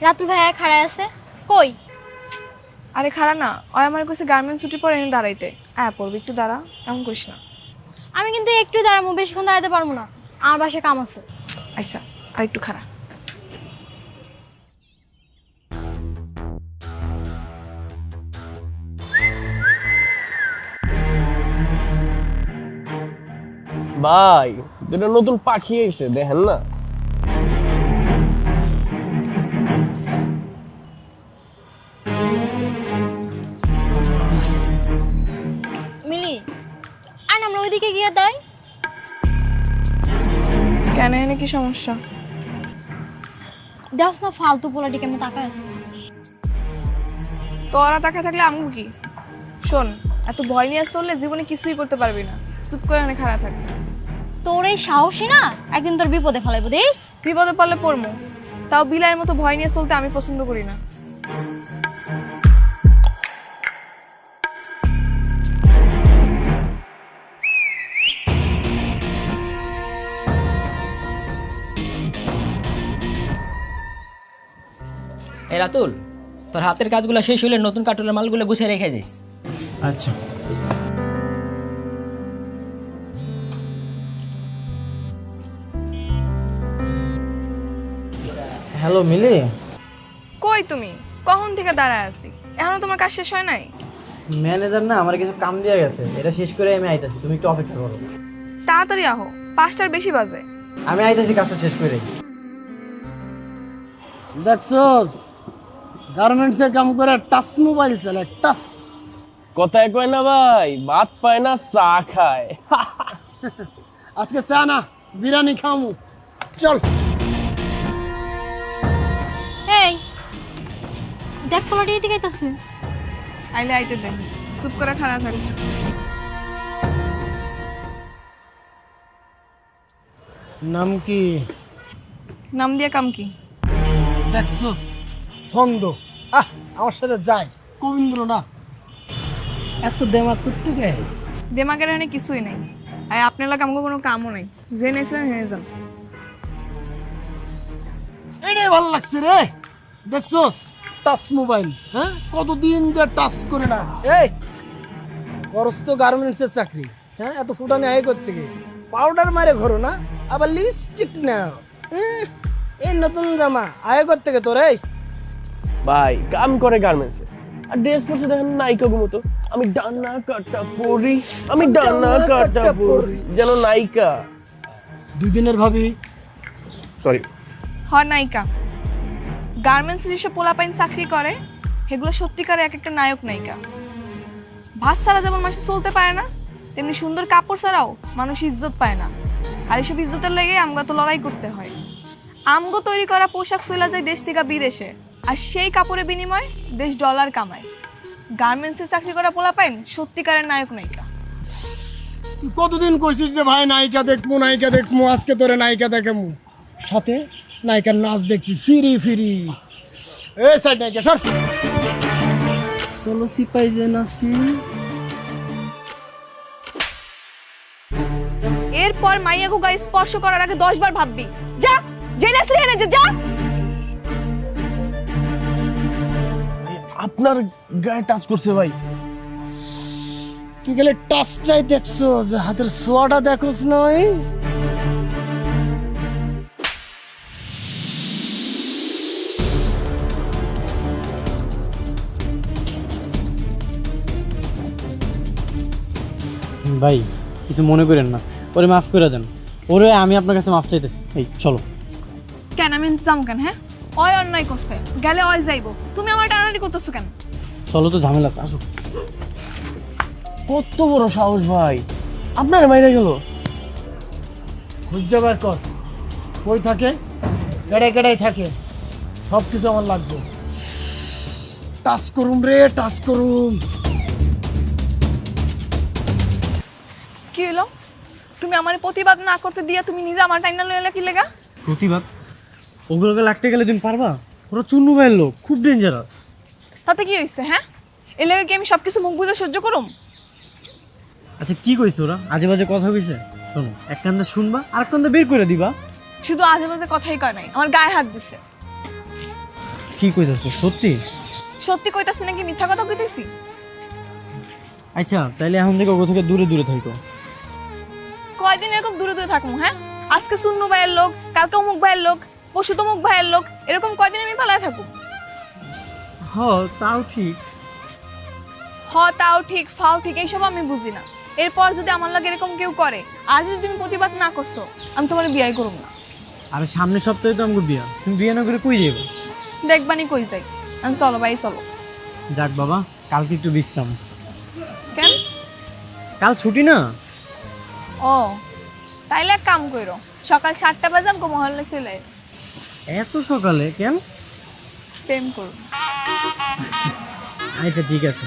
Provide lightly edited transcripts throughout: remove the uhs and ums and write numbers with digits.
রাতুল ভাইয়া খাড়ায় আছে কই? আরে খাড়া না, ওই আমার কাছে গার্মেন্টস ছুটি পরে এনে দাঁড়াইতে। পড়বি একটু দাঁড়া, এমন করিস না। আমি কিন্তু একটু দাঁড়াবো, বেশিক্ষণ দাঁড়াতে পারবো না, আমার বাসায় কাম আছে। আচ্ছা, আর একটু খাড়া। ভাই দুটো নতুন পাখি এসে দেখেন না। মিলি আর আমরা ওইদিকে গিয়ে দাঁড়াই। কেন, এনে কি সমস্যা? দেখছ না ফালতু পোলাটি কেমন তাকায় আছে। তোরা তাকা থাকলে আমগো কি? শোন, এত ভয় নিয়ে চললে জীবনে কিছুই করতে পারবি না। চুপ করে এনে খাড়া থাক। তোর এই সাহসী না একদিন তোর বিপদে ফেলাইবো দেখ। বিপদে পড়লে পড়মু, তাও বিলাইয়ের মতো ভয় নিয়ে চলতে আমি পছন্দ করি না। এই রাতুল, তোর হাতের কাজগুলো শেষ হলে নতুন কার্টুনের মালগুলো গুছিয়ে রেখে যাইস। আচ্ছা। হ্যালো মিলি। কই তুমি? কখন থেকে দাঁড়ায় আছি, এখনো তোমার কাজ শেষ হয় নাই? ম্যানেজার না আমার কিছু কাম দিয়ে গেছে, এটা শেষ করে আমি আইতাছি, তুমি একটু অপেক্ষা করো। তাড়াতাড়ি আহো, 5টার বেশি বাজে। আমি আইতাছি কাজটা শেষ করে। দেখছস গার্মেন্টসে কাম করে টাচ মোবাইল চালে টাচ। কথায় কয় না ভাই, ভাত পায় না চা খায়। আজকে চা না বিরিয়ানি খামু, চল। এই দেখ পোলাটি এদিকে আইতাছে। আইলে আইতে দে, চুপ করে খাড়া থাক। নাম কি? নাম দিয়ে কাম কি? দেখছস ছন্দ। আমার সাথে যায় কবীন্দ্র না। এত দেমাগ করতে গে? দেমাগের এনে কিছুই নেই। আর আপনার লাগে আমাকে কোনো কামও নেই। যে নেছিলেন হেরে যান। এটাই ভালো লাগছে রে। দেখছস টাচ মোবাইল, হ্যাঁ কতদিন যে টাচ করে না। এই করস তো গার্মেন্টসের চাকরি, হ্যাঁ এত ফুটানি আয় করতে গিয়ে পাউডার মারে ঘরো না, আবার লিপস্টিক নাও। এই নতুন জামা আয় করতে গে তোর। এই ভাই কাম করে গার্মেন্টসে, আর ড্রেস পরছে দেখেন নায়িকা মতো। আমি ডানা কাটা পরি, আমি ডানা কাটা পরি, যেন নায়িকা। 2 দিনের ভাবি। সরি, নায়িকা। গার্মেন্টসে যেসব পোলাপাইন চাকরি করে সেগুলো সত্যিকারে এক একটা নায়ক নায়িকা। ভাত ছাড়া যেমন মানুষ চলতে পারে না, তেমনি সুন্দর কাপড় ছাড়াও মানুষ ইজ্জত পায় না। আর এসব ইজ্জতের লেগে আমগো তো লড়াই করতে হয়। আমগো তৈরি করা পোশাক চলে যায় দেশ থেকে বিদেশে, আর সেই কাপড়ের বিনিময়ে দেশ ডলার কামায়। গার্মেন্টসে চাকরি করা পোলাপাইন সত্যিকারের নায়ক নায়িকা। তুই কতদিন কইছিস যে ভাই নায়িকা দেখবো নায়িকা দেখবো, আজকে তোরে নায়িকা দেখামু, সাথে নায়িকার নাচ দেখবি ফিরি ফিরি। এই সাইড নায়িকা সর। চলো সিপাই যে নাচি। এরপর মাইয়াগো গায়ে স্পর্শ করার আগে 10 বার ভাববি। যা, জেনে আসলি হেনে যা। আপনার গায়ে টাচ করছে ভাই। তুই গেলে টাচটাই দেখছো, যে হাতের ছোঁয়াটা দেখোস নয়। ভাই কিছু মনে করেন না, ওরে মাফ করে দেন। ওরে আমি আপনার কাছে মাফ চাইতেছি। এই চলো। কেন আমি ইন্তজাম কেন? হ্যাঁ, ওই অন্যায় করছে, গেলে ওই যাইবো। তুমি আমার টানাটানি করতেছো কেন? চলো তো, ঝামেলা আছে, আসো। কত বড় সাহস ভাই, আপনার মাইরা গেল। খুঁজে বার কর কই থাকে, কেড়াই কেড়াই থাকে, সব কিছু আমার লাগবে। টাচ করুম রে, টাচ করুম। কি হলো? তুমি আমার প্রতিবাদ না করতে দিয়া তুমি নিজে আমার টাইনা লইলা কি লেগা? প্রতিবাদ? ওগুলোকে লাগতে গেলে তুমি পারবা? ওরা চুন্নু ভাইয়ের লোক, খুব ডেঞ্জারাস। তাতে কি হইছে? হ্যাঁ, এর লেগে কি আমি সবকিছু মুখ বুঝে সহ্য করুম? আচ্ছা কি কইছ ওরা? আজে বাজে কথা কইছে? শোনো, এক কান্দা শুনবা আর এক কান্দা বের করে দিবা। শুধু আজে বাজে কথাই কয় নাই, আমার গায়ে হাত দিছে। কি কইতাছো সত্যি? সত্যি কইতাছি নাকি মিথ্যা কথা কইতেছি? আচ্ছা তাইলে এখন থেকে ওগো থেকে দূরে দূরে থাকো। কয়দিন এরকম দূরে দূরে থাকবো? হ্যাঁ, আজকে শূন্য ভাইয়ের লোক, কালকে অমুক ভাইয়ের লোক, পরশু তমুক ভাইয়ের লোক, এরকম কয়দিন আমি পালায় থাকবো? হ তাও ঠিক। তাও ঠিক, ফাও ঠিক, এইসব আমি বুঝি না। এরপর যদি আমার লাগে এরকম কেউ করে, আর যদি তুমি প্রতিবাদ না করছো, আমি তোমার বিয়ে করব না। আর সামনের সপ্তাহে তো আমাকে বিয়া, তুমি বিয়ে না করে কই যাবে? দেখবানি কই যাই আমি। চলো ভাই চলো। যাক বাবা, কালকে একটু বিশ্রাম। কেন? কাল ছুটি না। ও তাইলে এক কাম করো, সকাল 7টা বাজে আমাকে মহল্লা চলে আয়। এত সকালে কেন? প্রেম করো। আচ্ছা ঠিক আছে।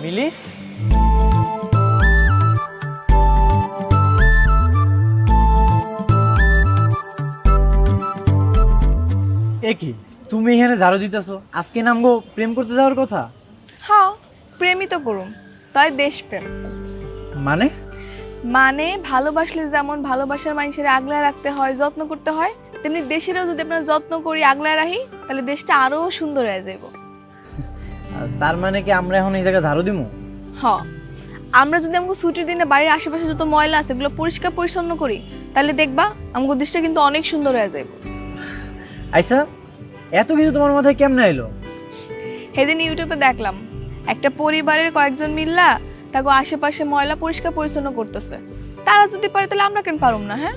মিলি, কি তুমি এখানে ঝাড়ু দিতেছো? আজকে নামগো প্রেম করতে যাওয়ার কথা। হ্যাঁ, প্রেমই তো করুম, তাই দেশপ্রেম। মানে? মানে ভালোবাসলে যেমন ভালোবাসার মানুষের আগলায় রাখতে হয়, যত্ন করতে হয়, তেমনি দেশেরও যদি আপনার যত্ন করি, আগলায় রাখি, তাহলে দেশটা আরো সুন্দর হয়ে যাইব। তার মানে কি আমরা এখন এই জায়গায় ঝাড়ু দিমু? হ্যাঁ, আমরা যদি আমাকে ছুটির দিনে বাড়ির আশেপাশে যত ময়লা আছে এগুলো পরিষ্কার পরিচ্ছন্ন করি, তাহলে দেখবা আমাকে দেশটা কিন্তু অনেক সুন্দর হয়ে যাইব। আচ্ছা, এত কিছু তোমার মাথায় কেমনে এলো? সেদিন ইউটিউবে দেখলাম একটা পরিবারের কয়েকজন মিল্লা তাকে আশেপাশে ময়লা পরিষ্কার পরিচ্ছন্ন করতেছে। তারা যদি পারে তাহলে আমরা কেন পারুম না? হ্যাঁ,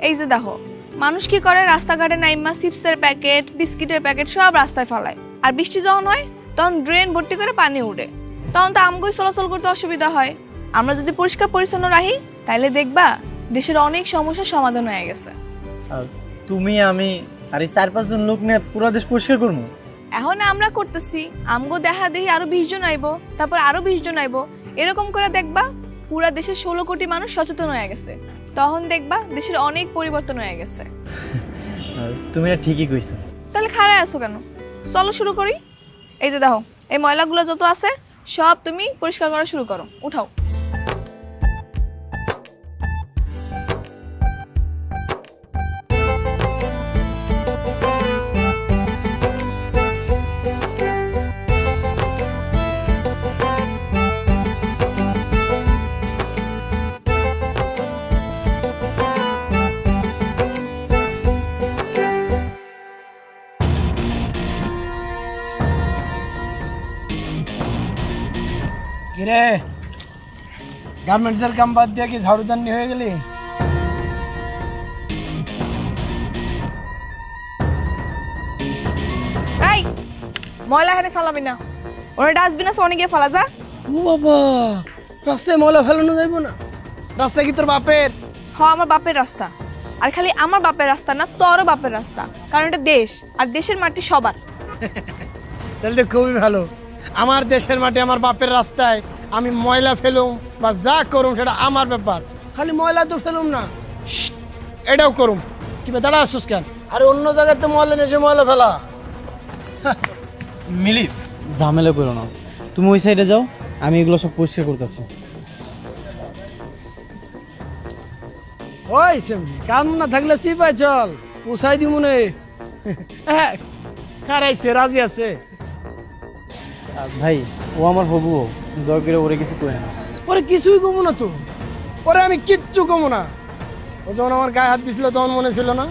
এই যে দেখো, মানুষ কি করে, রাস্তাঘাটে নাইমা চিপসের প্যাকেট, বিস্কিটের প্যাকেট সব রাস্তায় ফেলায়, আর বৃষ্টি যখন হয় তখন ড্রেন ভর্তি করে পানি উঠে, তখন তো আমগোই চলাচল করতে অসুবিধা হয়। আমরা যদি পরিষ্কার পরিচ্ছন্ন রাখি তাহলে দেখবা দেশের অনেক সমস্যার সমাধান হয়ে গেছে। তুমি, আমি আর এই 4-5 জন লোক নিয়ে পুরো দেশ পরিষ্কার করবো। এখন আমরা করতেছি, আমগো দেখা দেখি আরো 20 জন আইবো, তারপর আরো 20 জন আইবো, এরকম করে দেখবা পুরা দেশের 16 কোটি মানুষ সচেতন হয়ে গেছে। তখন দেখবা দেশের অনেক পরিবর্তন হয়ে গেছে। তুমি না ঠিকই কইছো। তাহলে খাড়ায় আছো কেন? চলো শুরু করি। এই যে দেখো, এই ময়লাগুলো যত আছে সব তুমি পরিষ্কার করা শুরু করো, উঠাও। কিরে, গার্মেন্টসের কাম বাদ দিয়ে কি ঝাড়ুদানি হয়ে গেলি? এই ময়লা এখানে ফেলাবি না, ওরা ডাস্টবিন আছে অনেকে ফেলা যা। ও বাবা, রাস্তায় ময়লা ফেলানো যাইব না? রাস্তা কি তোর বাপের? হ্যাঁ, আমার বাপের রাস্তা। আর খালি আমার বাপের রাস্তা না, তোরও বাপের রাস্তা, কারণ এটা দেশ, আর দেশের মাটি সবার। তাহলে তো খুবই ভালো। আমার দেশের মাটি, আমার বাপের রাস্তায় আমি ময়লা ফেলুম বা যা করুম সেটা আমার ব্যাপার। খালি ময়লা তো ফেলুম না, এটাও করুম। কি দাঁড়া আসুস কেন? আরে অন্য জায়গাতে ময়লা নেছে ময়লা ফেলা। মিলি, ঝামেলা করো না, তুমি ওই সাইডে যাও, আমি এগুলো সব পরিষ্কার করতেছি। ওই সেমনি কাম না থাকলে চিপাই চল, পোষাই দি মনে। হ্যাঁ, খারাইছে, রাজি আছে। ভাই, ও আমার হবু, দয়া করে ওরে কিছু করে না। ওরে কিছুই কমো না তো, ওরে আমি কিচ্ছু কমো না। ও যখন আমার গায়ে হাত দিছিল তখন মনে ছিল না?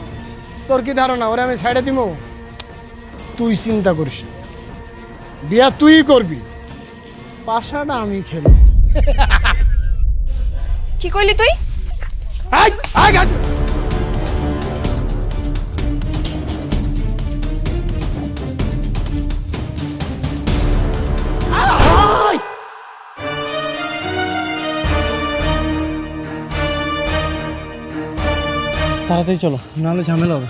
তোর কি ধারণা ওরে আমি সাইডে দিব? তুই চিন্তা করিস, বিয়া তুই করবি, পাশাটা আমি খেলব। কি কইলি তুই? তাড়াতাড়ি চলো, নাহলে ঝামেলা হবে।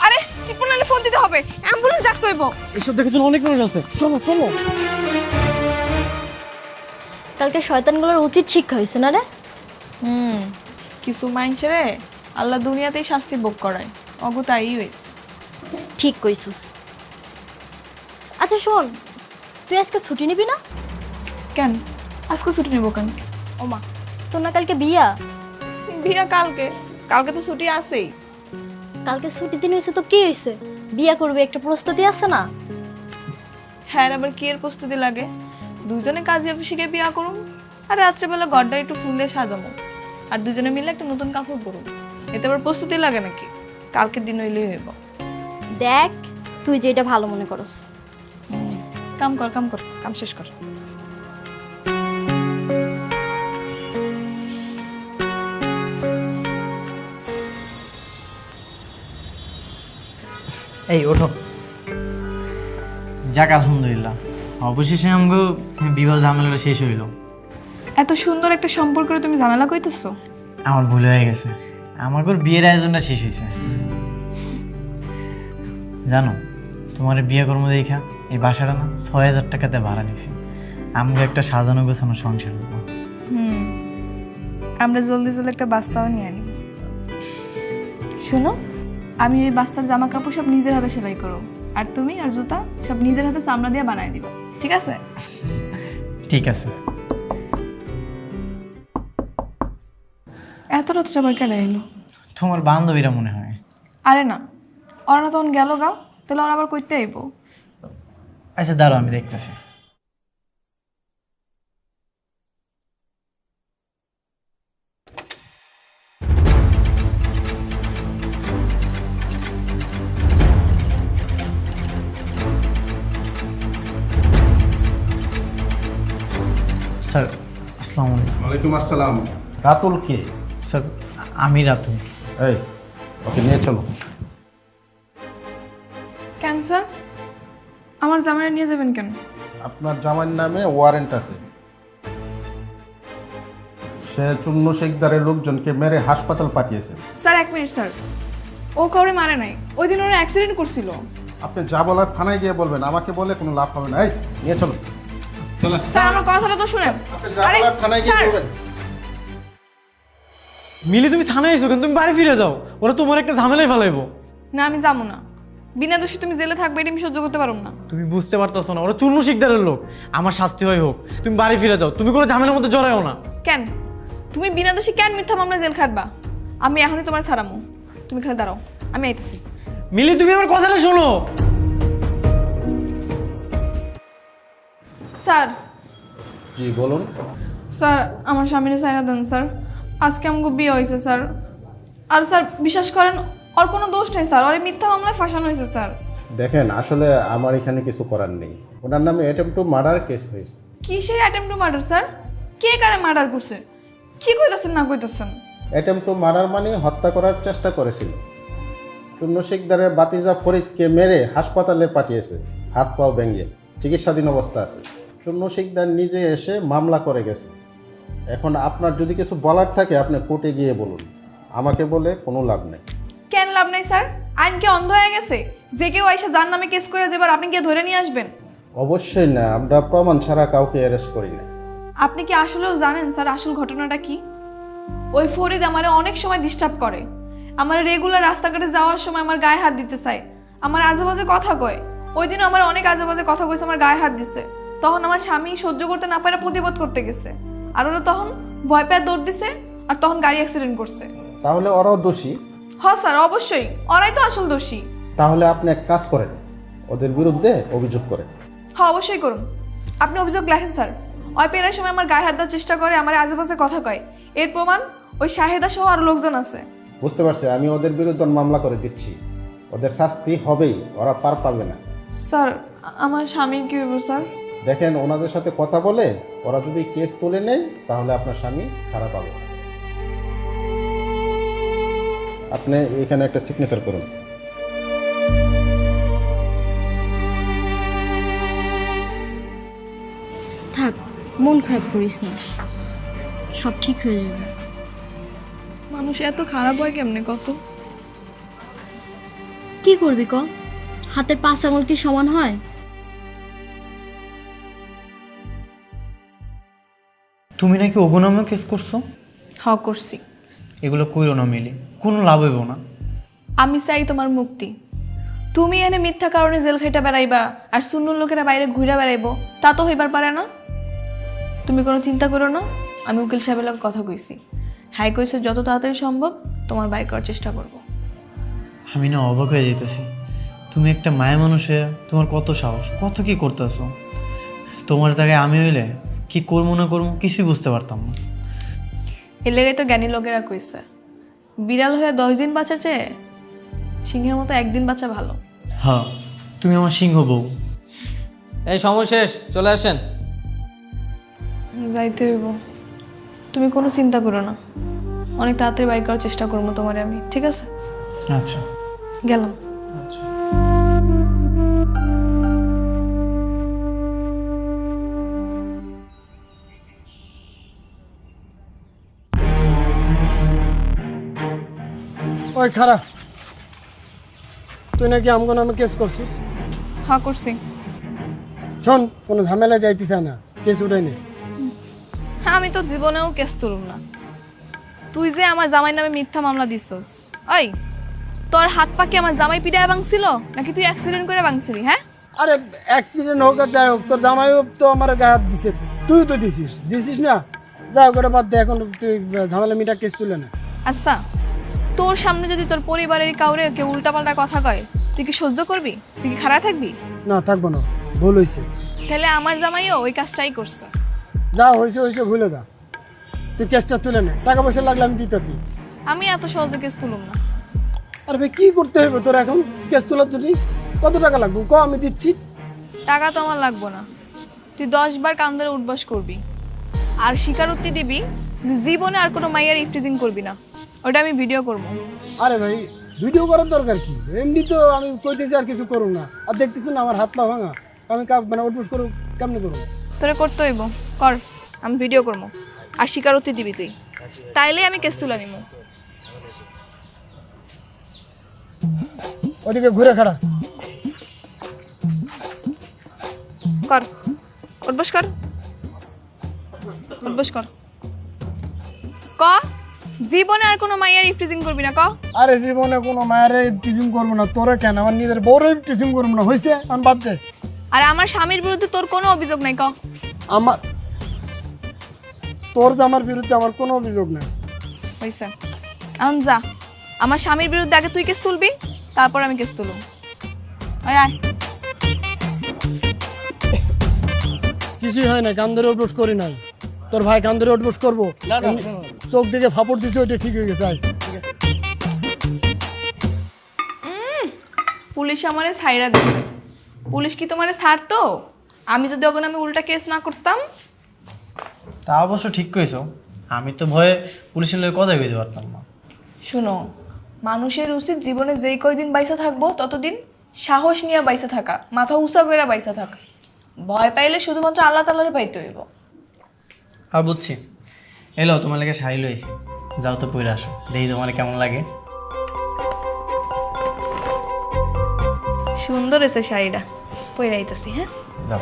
আরে টিপনালে ফোন দিতে হবে, অ্যাম্বুলেন্স ডাকতে হইব। এইসব দেখার জন্য অনেক মানুষ আছে, চলো চলো। কালকে শয়তানগুলোর উচিত শিক্ষা হয়েছে না রে? কিছু মাইনসেরে আল্লাহ দুনিয়াতেই শাস্তি ভোগ করায়, অগতাই হয়েছে। ঠিক কইছিস। আচ্ছা শোন, তুই আজকে ছুটি নিবি না? কেন আজকে ছুটি নেবো কেন? ওমা, তোর না কালকে বিয়া? বিয়া কালকে, কালকে তো ছুটি আছেই। কালকে ছুটির দিন হয়েছে তো কি হয়েছে? বিয়া করবে একটা প্রস্তুতি আছে না? হ্যাঁ, আবার কি এর প্রস্তুতি লাগে? দুজনে কাজে অফিসে গিয়ে বিয়া করুম, আর রাত্রেবেলা ঘরটা একটু ফুল দিয়ে সাজাবো, আর দুজনে মিলে একটা নতুন কাপড় পরুম। এতে আবার প্রস্তুতি লাগে নাকি? কালকের দিন হইলেই হইব। দেখ, তুই যেটা ভালো মনে করস। কাম কর, কাম কর, কাম শেষ কর। এই ওঠো। যাক আলহামদুলিল্লাহ, অবশেষে আমগো বিবাহ ঝামেলাটা শেষ হইল। এত সুন্দর একটা সম্পর্কে তুমি ঝামেলা কইতেছো? আমার ভুল হয়ে গেছে, আমাগোর বিয়ের আয়োজনটা শেষ হয়েছে। জানো, তোমার বিয়ে কর্ম দেখা এই বাসাটা না ৬,০০০ টাকাতে ভাড়া নিছি। আমগো একটা সাজানো গোছানো সংসার হইব। আমরা জলদি জলদি একটা বাচ্চাও নিয়ে আনি। শোনো, আমি ওই বাচ্চার জামা কাপড় সব নিজের হাতে সেলাই করো, আর তুমি আর জুতা সব নিজের হাতে চামড়া দিয়ে বানাই দিবা, ঠিক আছে? ঠিক আছে। এত রাত আবার কেন এলো? তোমার বান্ধবীরা মনে হয়। আরে না, ওরা না তখন গেল গা, তাহলে ওরা আবার কইতে আইব। আচ্ছা দাঁড়াও, আমি দেখতেছি। স্যার আসসালামু আলাইকুম। ওয়ালাইকুম আসসালাম। রাতুল কে? স্যার আমি রাতুল। এই, ওকে নিয়ে চলো। কেন স্যার, আমার জামাইরা নিয়ে যাবেন কেন? আপনার জামাইয়ের নামে ওয়ারেন্ট আছে। সে চূন্য শেখদারের লোকজনকে মেরে হাসপাতাল পাঠিয়েছে। স্যার এক মিনিট স্যার, ও কাউরে মারে নাই, ওই দিন ওরা অ্যাক্সিডেন্ট করছিল। আপনি যা বলার থানায় গিয়ে বলবেন, আমাকে বলে কোনো লাভ হবে না। এই নিয়ে চলো। স্যার আমার কথাটা তো শুনেন। আপনি যা বলার থানায় গিয়ে বলবেন। মিলি তুমি থানায় এসো কেন? তুমি বাড়ি ফিরে যাও, ওরা তোমার একটা ঝামেলায় ফেলাইবো। না আমি যাবো না, বিনা দোষী তুমি জেলে থাকবে এটা আমি সহ্য করতে পারবো না। তুমি বুঝতে পারতেছো না, ওরা চূর্ণ শিকদারের লোক। আমার শাস্তি হয় হোক, তুমি বাড়ি ফিরে যাও, তুমি কোনো ঝামেলার মধ্যে জড়াও না। কেন তুমি বিনা দোষী কেন মিথ্যা মামলা জেল খাটবা? আমি এখনই তোমার ছাড়ামো, তুমি খালি দাঁড়াও, আমি আইতেছি। মিলি তুমি আমার কথাটা শোনো। স্যার, জি বলুন। স্যার আমার স্বামীর সাইনা দেন স্যার, আজকে আমাকে বিয়ে হয়েছে স্যার। আর স্যার বিশ্বাস করেন, ওর কোনো দোষ নেই স্যার, ওর মিথ্যা মামলায় ফাঁসানো হয়েছে স্যার। দেখেন, আসলে আমার এখানে কিছু করার নেই। ওনার নামে অ্যাটেম্প টু মার্ডার কেস হয়েছে। কিসের অ্যাটেম্প টু মার্ডার স্যার? কে কারে মার্ডার করছে? কি কইতাছেন না কইতাছেন? অ্যাটেম্প টু মার্ডার মানে হত্যা করার চেষ্টা করেছিল। চূন্য শেখদারের বাতিজা ফরিদকে মেরে হাসপাতালে পাঠিয়েছে, হাত পাও ভেঙে চিকিৎসাধীন অবস্থা আছে। চূন্য শেখদার নিজে এসে মামলা করে গেছে। এখন আপনার যদি কিছু বলার থাকে আপনি কোর্টে গিয়ে বলুন, আমাকে বলে কোনো লাভ নেই। কেন লাভ নাই স্যার? আইন কি অন্ধ হয়ে গেছে? যে কেউ এসে যার নামে কেস করে যাবার আপনি গিয়ে ধরে নিয়ে আসবেন? অবশ্যই না, আমরা প্রমাণ ছাড়া কাউকে অ্যারেস্ট করি না। আপনি কি আসলেও জানেন স্যার আসল ঘটনাটা কি? ওই ফরিদ আমারে অনেক সময় ডিস্টার্ব করে, আমার রেগুলার রাস্তাঘাটে যাওয়ার সময় আমার গায়ে হাত দিতে চায়, আমার আজেবাজে কথা কয়। ওই দিনও আমার অনেক আজেবাজে কথা কইছে, আমার গায়ে হাত দিছে। তখন আমার স্বামী সহ্য করতে না পারে প্রতিবাদ করতে গেছে, আর ওরা তখন ভয় পেয়ে দৌড় দিছে, আর তখন গাড়ি অ্যাক্সিডেন্ট করছে। তাহলে ওরাও দোষী? হ্যাঁ স্যার অবশ্যই, ওরাই তো আসল দোষী। তাহলে আপনি এক কাজ করেন, ওদের বিরুদ্ধে অভিযোগ করেন। হ্যাঁ অবশ্যই করুন, আপনি অভিযোগ লেখেন স্যার। ওই পেরার সময় আমার গায়ে হাত দেওয়ার চেষ্টা করে, আমার আজেবাজে কথা কয়, এর প্রমাণ ওই শাহেদা সহ আরো লোকজন আছে। বুঝতে পারছি, আমি ওদের বিরুদ্ধে মামলা করে দিচ্ছি। ওদের শাস্তি হবেই, ওরা পার পাবে না। স্যার আমার স্বামীর কি হইব স্যার? দেখেন, ওনাদের সাথে কথা বলে ওরা যদি কেস তুলে নেয় তাহলে আপনার স্বামী ছাড়া পাবে। আপনি এখানে একটা সিগনেচার করুন। থাক, মন খারাপ করিস না, সব ঠিক হয়ে যাবে। মানুষ এত খারাপ হয় কেমনে কত? কি করবি ক? হাতের 5 আঙুল কি সমান হয়? তুমি নাকি ওগো নামে কেস করছো? করছি। এগুলো কইরো না মিলি, কোনো লাভ হইব না। আমি চাই তোমার মুক্তি। তুমি এনে মিথ্যা কারণে জেল খাইটা বেড়াইবা আর সুন্নুর লোকেরা বাইরে ঘুরে বেড়াইবো, তা তো হইবার পারে না। তুমি কোনো চিন্তা করো না, আমি উকিল সাহেবের লগে কথা কইছি। হ্যাঁ কইছে যত তাড়াতাড়ি সম্ভব তোমার বাইর করার চেষ্টা করব। আমি না অবাক হয়ে যেতেছি, তুমি একটা মায়া মানুষে তোমার কত সাহস, কত কি করতেছো। তোমার জায়গায় আমি হইলে কি করবো না করবো কিছুই বুঝতে পারতাম না। এর লেগে তো জ্ঞানী লোকেরা কইছে, বিড়াল হয়ে 10 দিন বাঁচার চেয়ে সিংহের মতো একদিন বাঁচা ভালো। হ্যাঁ, তুমি আমার সিংহ বউ। এই সময় শেষ, চলে আসেন। যাইতে হইব। তুমি কোনো চিন্তা করো না, অনেক তাড়াতাড়ি বাইর করার চেষ্টা করবো তোমারে আমি, ঠিক আছে? আচ্ছা, গেলাম। আচ্ছা। ওই খারাপ, তুই নাকি আমগো নামে কেস করছিস? হ্যাঁ করছি। শোন, কোনো ঝামেলা যাইতে চায় না, কেস উঠাই নে। হ্যাঁ, আমি তো জীবনেও কেস তুলুম না। তুই যে আমার জামাই নামে মিথ্যা মামলা দিছস, ওই তোর হাত পা কি আমার জামাই পিটায় ভাঙছিল নাকি তুই অ্যাক্সিডেন্ট করে ভাঙছিলি? হ্যাঁ, আরে অ্যাক্সিডেন্ট হোক আর যাই হোক, তোর জামাইও তো আমার গায়ে হাত দিছে, তুই তো দিছিস না? যাই হোক, ওটা বাদ দে, এখন তুই ঝামেলা মিটা কেস তুলে না। আচ্ছা, তোর সামনে যদি তোর পরিবারের কাউরে কেউ উল্টাপাল্টা কথা কয়, তুই কি সহ্য করবি? তুই কি খারাপ থাকবি? না, থাকবো না, ভুল হয়েছে। তাহলে আমার জামাইও ওই কাজটাই করছে। যা হয়েছে হয়েছে, ভুলে যা, তুই কেসটা তুলে নে। টাকা পয়সা লাগলে আমি দিতেছি। আমি এত সহজে কেস তুলুম না। আরে ভাই, কি করতে হবে তোর এখন কেস তোলার জন্য? কত টাকা লাগবে ক, আমি দিচ্ছি। টাকা তো আমার লাগবো না, তুই 10 বার কান ধরে উঠবাস করবি আর স্বীকারোক্তি দিবি যে জীবনে আর কোনো মাইয়ার ইফটিজিং করবি না। ওটা আমি ভিডিও করবো। আরে ভাই, ভিডিও করার দরকার কি? এমনি তো আমি কইতেছি আর কিছু করুন না, আর দেখতেছি না আমার হাত পা ভাঙা, আমি মানে উঠবস করু কেমনি করবো? তোরে করতে হইব, কর, আমি ভিডিও করবো আর স্বীকারোক্তি দিবি তুই, তাইলে আমি কেস তুলে নিব। ওদিকে ঘুরে খাড়া কর, উঠবস কর, উঠবস কর। ক জীবনে আর কোনো মাইয়ার ইফটিজিং করবি না, ক। আরে জীবনে কোনো মায়ের টিচিং করবো না, তোরে কেন, আমার নিজের বড় টিচিং করবো না, হয়েছে? আমি বাদ দে। আর আমার স্বামীর বিরুদ্ধে তোর কোনো অভিযোগ নাই, ক। আমার তোর জামার বিরুদ্ধে আমার কোনো অভিযোগ নেই। হয়েছে, এখন যা, আমার স্বামীর বিরুদ্ধে আগে তুই কেস তুলবি, তারপর আমি কেস তুলব। আয় কিছুই হয় না, কান ধরে উঠবস করি নাই। তোর ভাই কান ধরে উঠবস করবো, চোখ দিকে ফাপড় দিছে, ওইটা ঠিক হয়ে গেছে। আয়। পুলিশ আমারে ছাইরা দিছে। পুলিশ কি তোমারে ছাড়তো? আমি যদি ওখানে আমি উল্টা কেস না করতাম? তা অবশ্য ঠিক কইছো, আমি তো ভয়ে পুলিশের লোক কথাই কইতে পারতাম না। শুনো, মানুষের উচিত জীবনে যেই কয়দিন বাইসা থাকবো ততদিন সাহস নিয়ে বাইসা থাকা, মাথা উঁচা করে বাইসা থাকা। ভয় পাইলে শুধুমাত্র আল্লাহ তাআলারে পাইতে হইব। আর বুঝছি, এলো তোমার লাগে শাড়ি লইছি, যাও তো পরে আসো, দেখি তোমার কেমন লাগে। সুন্দর এসে শাড়িটা, পরে আইতাছি। হ্যাঁ, যাও।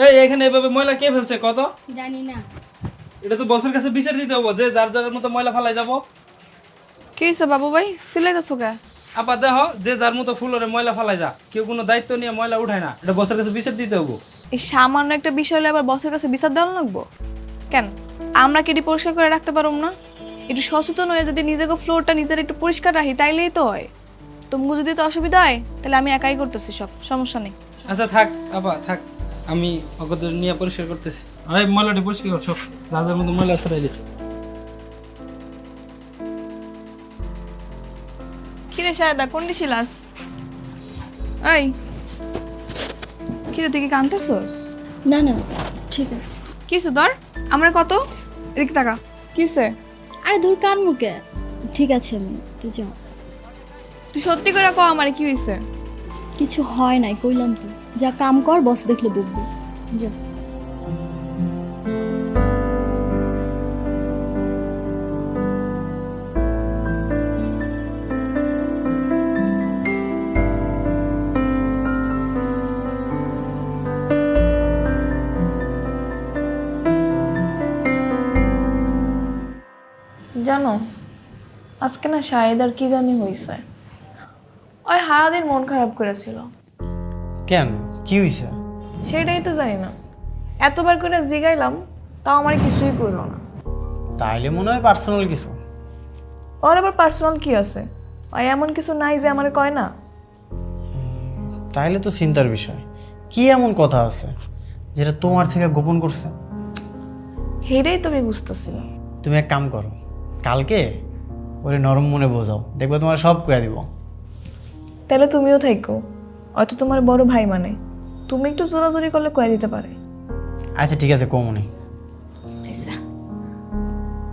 এই এখানে এভাবে ময়লা কে ফেলছে কত? জানি না। এটা তো বসের কাছে বিচার দিতে হবো যে যার যার মতো ময়লা ফালাই যাব। কি হয়েছে বাবু ভাই, সিলাইতেছো কে? আপা দেহ যে যার মতো ফুলরে ময়লা ফালাই যা, কেউ কোনো দায়িত্ব নিয়ে ময়লা উঠায় না, এটা বসের কাছে বিচার দিতে হবো। এই সামান্য একটা বিষয় হলে আবার বসের কাছে বিচার দেওয়া লাগবো কেন? আমরা কি এটি পরিষ্কার করে রাখতে পারবো না? একটু সচেতন হয়ে যদি নিজেকে ফ্লোরটা নিজের একটু পরিষ্কার রাখি তাইলেই তো হয়। তোমাকে যদি তো অসুবিধা হয় তাহলে আমি একাই করতেছি, সব সমস্যা নেই। আচ্ছা থাক আপা থাক, আমি ওকে নিয়ে পরিষ্কার করতেছি। আরে ময়লাটি পরিষ্কার কর, সব যার যার মতো ময়লা ফেলাই দিই। কিরে শায়দা, কোন ছিলাস? এই কিরে, তুই কি কাঁদতেছস? না না, ঠিক আছে। কি হয়েছে তোর? আমরা কত এদিকে টাকা কি হয়েছে? আরে দূর কান মুখে, ঠিক আছে আমি, তুই যাও। তুই সত্যি করে কও আমারে কি হয়েছে? কিছু হয় নাই, কইলাম তো। যা কাম কর, বস দেখলে বকবো, যা। জানো আজকে না শাহেদার কি জানি হয়েছে, ওই সারাদিন মন খারাপ করেছিল। কেন, কি হয়েছে? সেটাই তো জানি না, এতবার করে জিগাইলাম তাও আমার কিছুই করলো না। তাইলে মনে হয় পার্সোনাল কিছু। ওর আবার পার্সোনাল কি আছে? ওই এমন কিছু নাই যে আমার কয় না। তাইলে তো চিন্তার বিষয়। কি এমন কথা আছে যেটা তোমার থেকে গোপন করছে? হেরেই তুমি বুঝতেছি না। তুমি এক কাম করো, কালকে ওরে নরম মনে বোঝাও, দেখবে তোমার সব কয়া দিব। তাহলে তুমিও থাকো, হয়তো তোমার বড় ভাই মানে, তুমি একটু জোরাজোরি করলে কয়ে দিতে পারে। আচ্ছা ঠিক আছে, কমনি।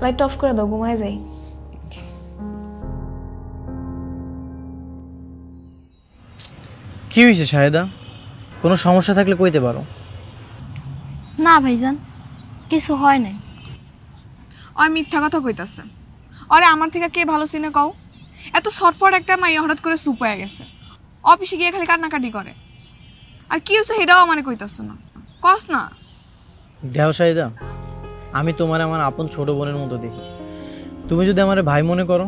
লাইট অফ করে দাও, ঘুমায় যাই। কি হয়েছে শাহেদা? কোনো সমস্যা থাকলে কইতে পারো। না ভাইজান, কিছু হয় নাই। ওই মিথ্যা কথা কইতাছে। আরে আমার থেকে কে ভালো চিনে কও? এত ছটফট একটা মাইয়া হঠাৎ করে চুপ হয়ে গেছে, অফিসে গিয়ে খালি কান্নাকাটি করে। আর কি হচ্ছে সেটাও আমারে কইতাছে না, কস না। দেহ শাহেদা, আমি তোমার আমার আপন ছোট বোনের মতো দেখি। তুমি যদি আমার ভাই মনে করো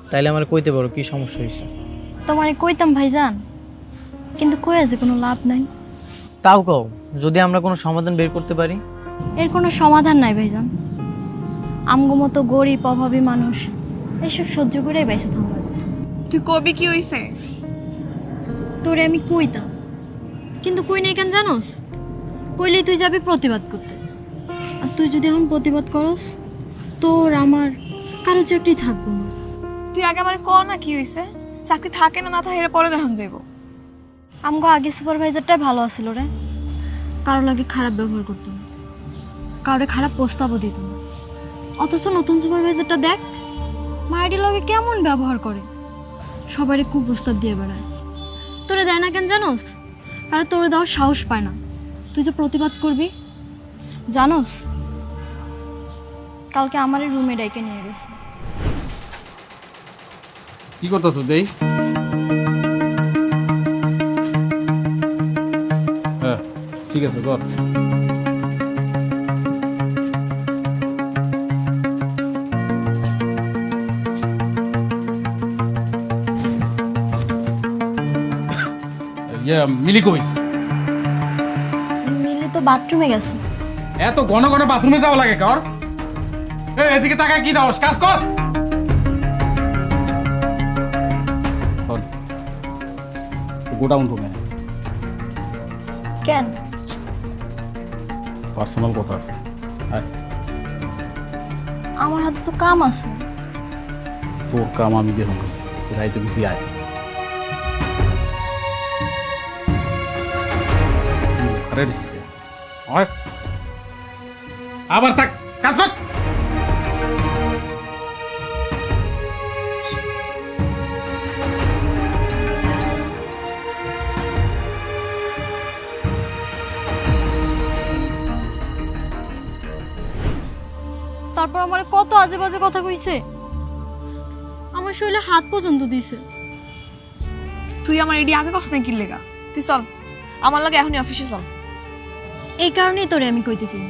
তাইলে আমার কইতে পারো কি সমস্যা হয়েছে। তোমারে কইতাম ভাইজান, কিন্তু কইয়া যে কোনো লাভ নাই। তাও কও, যদি আমরা কোনো সমাধান বের করতে পারি। এর কোনো সমাধান নাই ভাইজান। আমগো মতো গরিব অভাবী মানুষ এসব সহ্য করেই বেঁচে থাকবো। তুই কবি কি হইছে? তোরে আমি কইতাম, কিন্তু কই নাই কেন জানোস? কইলেই তুই যাবি প্রতিবাদ করতে, আর তুই যদি এখন প্রতিবাদ করস তোর আমার কারো চাকরি থাকবো না। তুই আগে আমার ক না কি হইছে, চাকরি থাকে না না থাকে এটা পরে দেখান যাইব। আমগো আগে সুপারভাইজারটাই ভালো আছিল রে, কারো লাগে খারাপ ব্যবহার করতো না, কারোর খারাপ প্রস্তাবও দিত না। অথচ নতুন সুপারভাইজারটা দেখ, মায়ের লগে কেমন ব্যবহার করে, সবারই কুপ্রস্তাব দিয়ে বেড়ায়। তোরে দেয় না কেন জানোস? কারণ তোরে দেওয়ার সাহস পায় না। তুই যে প্রতিবাদ করবি, জানোস কালকে আমার রুমে ডাইকে নিয়ে গেছে। কি করতেছো দেই? হ্যাঁ ঠিক আছে কর। মিলি কই? মিলি তো বাথরুমে গেছে। এত ঘন ঘন বাথরুমে যাওয়া লাগে কর? এদিকে তাকায় কি দাও, কাজ কর। গোডাউন রুমে কেন? পার্সোনাল কথা আছে। আমার হাতে তো কাম আছে। তোর কাম আমি দেখুন, তুই রাইতে বুঝি আয়। আবার থাক, কাজ কর। তারপর আমার কত আজে বাজে কথা কইছে, আমার শরীরে হাত পর্যন্ত দিছে। তুই আমার এডি আগে কস নাই কি লেগা? তুই চল আমার লাগে এখনই অফিসে চল। এই কারণেই তোরে আমি কইতে চাই।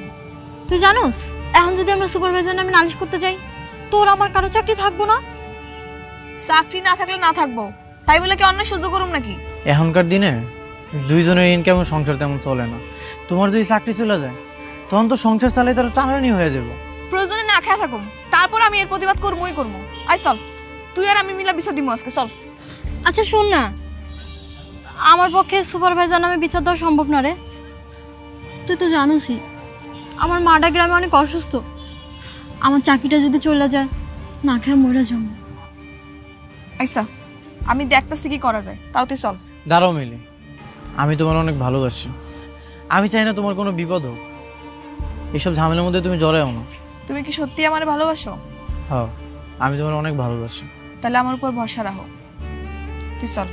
তুই জানোস এখন যদি আমরা সুপারভাইজার নামে নালিশ করতে যাই, তোর আমার কারো চাকরি থাকবো না। চাকরি না থাকলে না থাকবো, তাই বলে কি অন্য সহ্য করুম নাকি? এখনকার দিনে দুইজনের ইনকাম সংসার তেমন চলে না। তোমার যদি চাকরি চলে যায় তখন তো সংসার চালাই তারা টানানি হয়ে যাবো। প্রয়োজনে না খেয়ে থাকুম, তারপর আমি এর প্রতিবাদ করবই করবো। আয় চল, তুই আর আমি মিলা বিচার দিব আজকে, চল। আচ্ছা শোন না, আমার পক্ষে সুপারভাইজার নামে বিচার দেওয়া সম্ভব না রে। তুই তো জানোসই আমার মাটা গ্রামে অনেক অসুস্থ। আমার চাকরিটা যদি চলে যায়, না খেয়ে মরে যাবো। আচ্ছা আমি দেখতেছি কি করা যায়, তাও তুই চল। দাঁড়াও মিলি, আমি তোমার অনেক ভালোবাসি। আমি চাই না তোমার কোনো বিপদ হোক। এইসব ঝামেলার মধ্যে তুমি জড়াও না। তুমি কি সত্যি আমার ভালোবাসো? হ্যাঁ, আমি তোমার অনেক ভালোবাসি। তাহলে আমার উপর ভরসা রাখো, তুই চল।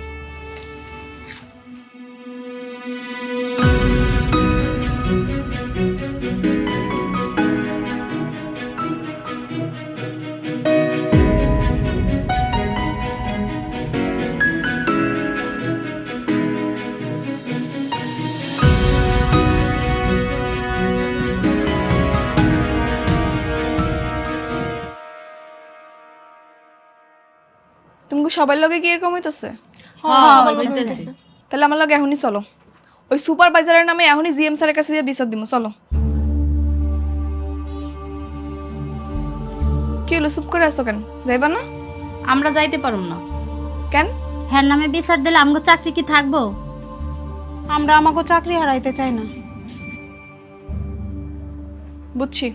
তোমাকে সবার লগে কি এরকম হইতেছে? তাহলে আমার লগে এখনই চলো, ওই সুপারভাইজারের নামে এখনই জিএম স্যারের কাছে দিয়ে বিচার দিব। চলো। কি হলো, চুপ করে আছো কেন? যাইবা না? আমরা যাইতে পারুম না। কেন? হ্যাঁ নামে বিচার দিলে আমগো চাকরি কি থাকবো? আমরা আমাকে চাকরি হারাইতে চাই না। বুঝছি,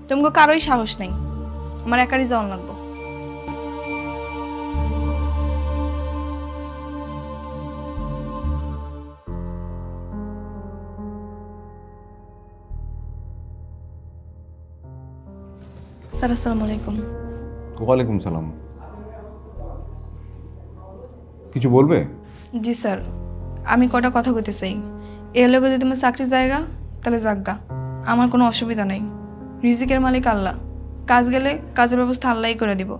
তোমাকে কারোই সাহস নেই, আমার একারই যাওয়ান লাগবো। স্যার আসসালামু আলাইকুম। ওয়ালাইকুম সালাম। কিছু বলবে? জি স্যার, আমি কটা কথা কইতে চাই। এর লগে যদি তোমার চাকরির জায়গা তাহলে যাজ্ঞা, আমার কোনো অসুবিধা নেই। রিজিকের মালিক আল্লাহ, কাজ গেলে কাজের ব্যবস্থা আল্লাহই করে দিব।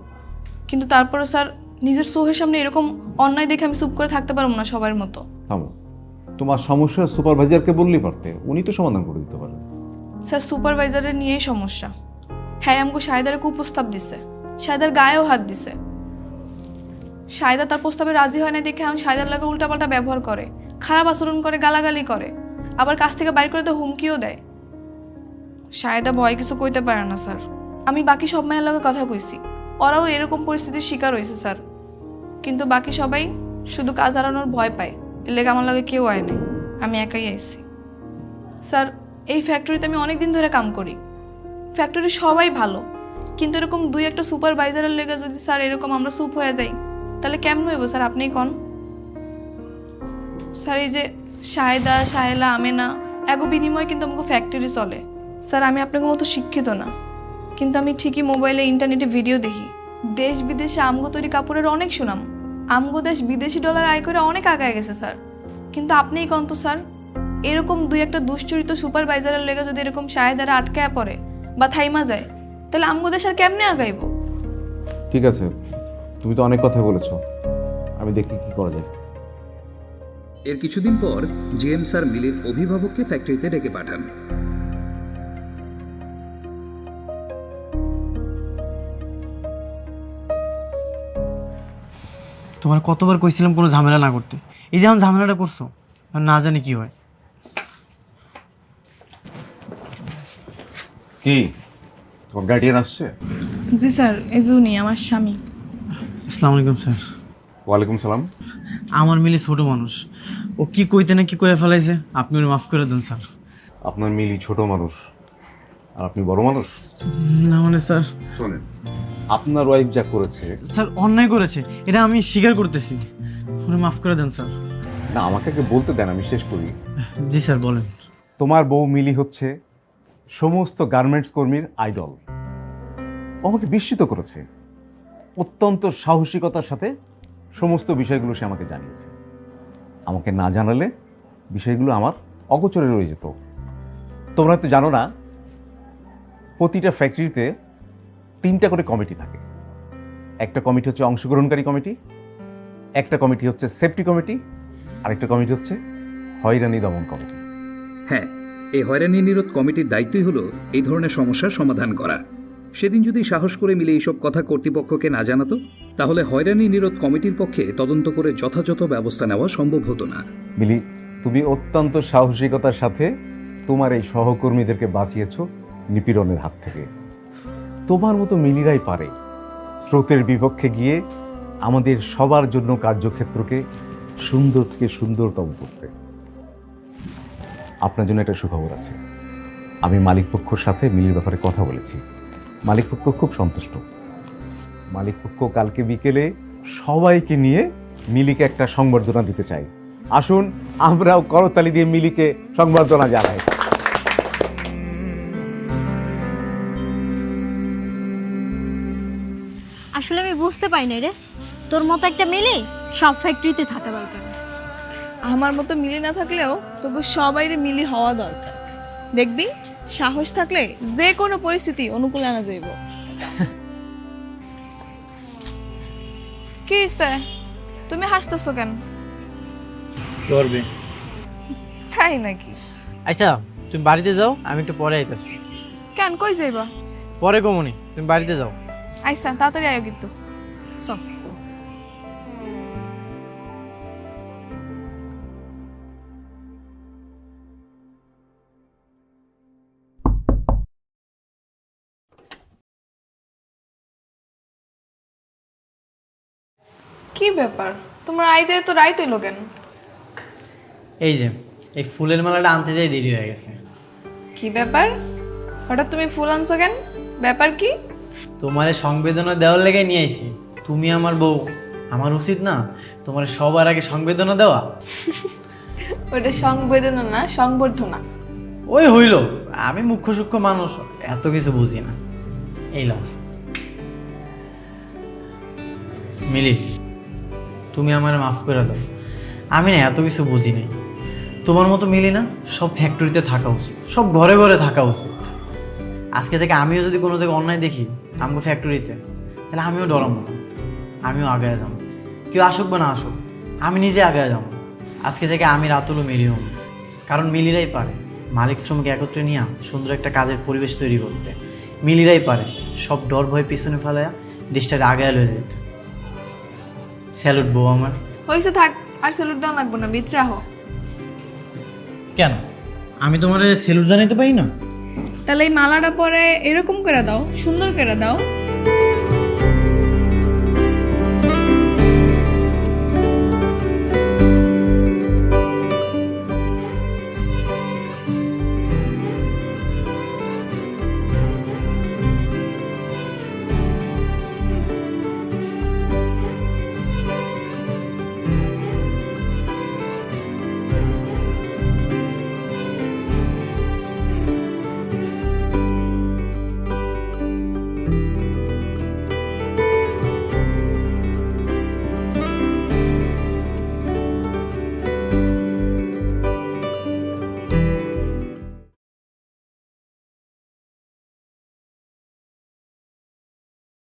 কিন্তু তারপরও স্যার, নিজের চোখের সামনে এরকম অন্যায় দেখে আমি চুপ করে থাকতে পারবো না সবার মতো। থামো, তোমার সমস্যা সুপারভাইজারকে বললেই পারতে, উনি তো সমাধান করে দিতে পারেন। স্যার সুপারভাইজারের নিয়েই সমস্যা। হ্যাঁ আমাকে শাহেদারকে প্রস্তাব দিছে, শাহেদার গায়েও হাত দিছে। শাহেদা তার প্রস্তাবে রাজি হয় না দেখে এখন শাহেদার লাগে উল্টাপাল্টা ব্যবহার করে, খারাপ আচরণ করে, গালাগালি করে, আবার কাছ থেকে বাইর করে তো হুমকিও দেয়। শাহেদা ভয় কিছু কইতে পারে না স্যার। আমি বাকি সব মায়ের লগে কথা কইছি, ওরাও এরকম পরিস্থিতির শিকার হয়েছে স্যার। কিন্তু বাকি সবাই শুধু কাজ হারানোর ভয় পায়, এর লেগে আমার লগে কেউ আয় নাই, আমি একাই আইছি। স্যার এই ফ্যাক্টরিতে আমি অনেক দিন ধরে কাম করি, ফ্যাক্টরি সবাই ভালো, কিন্তু এরকম দুই একটা সুপারভাইজারের লেগে যদি স্যার এরকম আমরা চুপ হয়ে যাই তাহলে কেমন হইব স্যার? আপনিই কন। স্যার এই যে শাহেদা, শাহেলা, আমেনা, এগো বিনিময়ে কিন্তু আমাকে ফ্যাক্টরি চলে। স্যার আমি আপনাকে মতো শিক্ষিত না, কিন্তু আমি ঠিকই মোবাইলে ইন্টারনেটে ভিডিও দেখি, দেশ বিদেশে আমগো তৈরি কাপড়ের অনেক সুনাম, আমগো দেশ বিদেশি ডলার আয় করে অনেক আগায় গেছে স্যার। কিন্তু আপনিই কন তো স্যার, এরকম দুই একটা দুশ্চরিত সুপারভাইজারের লেগে যদি এরকম শাহেদারা আটকায় পড়ে বা থাইমা যায় তাহলে আমগো দেশ আর কেমনে আগাইব? ঠিক আছে, তুমি তো অনেক কথা বলেছো, আমি দেখি কি করা যায়। এর কিছুদিন পর জিএম স্যার মিলির অভিভাবককে ফ্যাক্টরিতে ডেকে পাঠান। তোমার কতবার কইছিলাম কোনো ঝামেলা না করতে, এই যেমন ঝামেলাটা করছো, আর না জানি কি হয়। কি তোমার গার্ডিয়ান আসছে? জি স্যার, এজুনি আমার স্বামী। আসসালামু আলাইকুম স্যার। ওয়ালাইকুম সালাম। আমার মিলি ছোট মানুষ, ও কি কইতে না কি কয়ে ফেলাইছে, আপনি ওর মাফ করে দেন স্যার। আপনার মিলি ছোট মানুষ আর আপনি বড় মানুষ? না মানে স্যার, শোনেন, আপনার ওয়াইফ যা করেছে স্যার অন্যায় করেছে, এটা আমি স্বীকার করতেছি, ওরে মাফ করে দেন স্যার। না, আমাকে আগে বলতে দেন, আমি শেষ করি। জি স্যার বলেন। তোমার বউ মিলি হচ্ছে সমস্ত গার্মেন্টস কর্মীর আইডল। ও আমাকে বিস্মিত করেছে, অত্যন্ত সাহসিকতার সাথে সমস্ত বিষয়গুলো সে আমাকে জানিয়েছে। আমাকে না জানালে বিষয়গুলো আমার অগোচরে রয়ে যেত। তোমরা তো জানো না, প্রতিটা ফ্যাক্টরিতে 3টা করে কমিটি থাকে। একটা কমিটি হচ্ছে অংশগ্রহণকারী কমিটি, একটা কমিটি হচ্ছে সেফটি কমিটি, আর একটা কমিটি হচ্ছে হয়রানি দমন কমিটি। হ্যাঁ, এই হয়রানি নিরোধ কমিটির দায়িত্বই হলো এই ধরনের সমস্যার সমাধান করা। সেদিন যদি সাহস করে মিলে এইসব কথা কর্তৃপক্ষকে না জানাতো তাহলে হয়রানি নিরোধ কমিটির পক্ষে তদন্ত করে যথাযথ ব্যবস্থা নেওয়া সম্ভব হতো না। মিলি, তুমি অত্যন্ত সাহসিকতার সাথে তোমার এই সহকর্মীদেরকে বাঁচিয়েছো নিপীড়নের হাত থেকে। তোমার মতো মিলিরাই পারে স্রোতের বিপক্ষে গিয়ে আমাদের সবার জন্য কার্যক্ষেত্রকে সুন্দর থেকে সুন্দরতম করতে। আপনার জন্য একটা সুখবর আছে, আমি মালিকপক্ষের সাথে মিলির ব্যাপারে কথা বলেছি। মালিকপক্ষ খুব সন্তুষ্ট। মালিকপক্ষ কালকে বিকেলে সবাইকে নিয়ে মিলিকে একটা সংবর্ধনা দিতে চাই। আসুন আমরাও করতালি দিয়ে মিলিকে সংবর্ধনা জানাই। আসলে আমি বুঝতে পারি না রে, তোর মতো একটা মেলে সব ফ্যাক্টরিতে থাকা দরকার। আমার মতো মিলি না থাকলেও তোকে সবাইরে মিলি হওয়া দরকার। দেখবি সাহস থাকলে যে কোনো পরিস্থিতি অনুকূলে আনা যাইব। কি স্যার, তুমি হাসতেছো কেন? করবে তাই নাকি? আচ্ছা তুমি বাড়িতে যাও, আমি একটু পরে আইতাছি। কেন, কই যাইবা? পরে কমনি, তুমি বাড়িতে যাও। আইসা তাড়াতাড়ি আয়ো কিন্তু। চল। কি ব্যাপার তোমার আইতে তো রাইত হইলো কেন? এই যে এই ফুলের মালাটা আনতে যাই দেরি হয়ে গেছে। কি ব্যাপার হঠাৎ তুমি ফুল আনছো কেন? ব্যাপার কি? তোমারে সংবেদনা দেওয়ার লেগে নিয়ে আইছি। তুমি আমার বউ, আমার উচিত না তোমার সবার আগে সংবেদনা দেওয়া? ওটা সংবেদনা না, সংবর্ধনা। ওই হইল, আমি মুখ্য সূক্ষ্ম মানুষ, এত কিছু বুঝি না। এই লাও মিলি, তুমি আমার মাফ করে দাও, আমি না এত কিছু বুঝি নাই। তোমার মতো মিলি না সব ফ্যাক্টরিতে থাকা উচিত, সব ঘরে ঘরে থাকা উচিত। আজকে থেকে আমিও যদি কোনো জায়গায় অন্যায় দেখি আমগো ফ্যাক্টরিতে, তাহলে আমিও ডরাবো না, আমিও আগে যাবো। কেউ আসুক বা না আসুক, আমি নিজে আগে যাবো। আজকে থেকে আমি রাতুলও মিলি হব, কারণ মিলিরাই পারে মালিক শ্রমিক একত্রে নিয়ে সুন্দর একটা কাজের পরিবেশ তৈরি করতে। মিলিরাই পারে সব ডর ভয় পিছনে ফেলাইয়া দেশটাকে আগে লয়ে যেতে। স্যালুট বউ আমার। হয়েছে থাক, আর স্যালুট দেওয়া লাগবো না, বিচ্রা হো। কেন আমি তোমার স্যালুট জানাইতে পারি না? তাহলে এই মালাটা পরে এরকম করে দাও, সুন্দর করে দাও।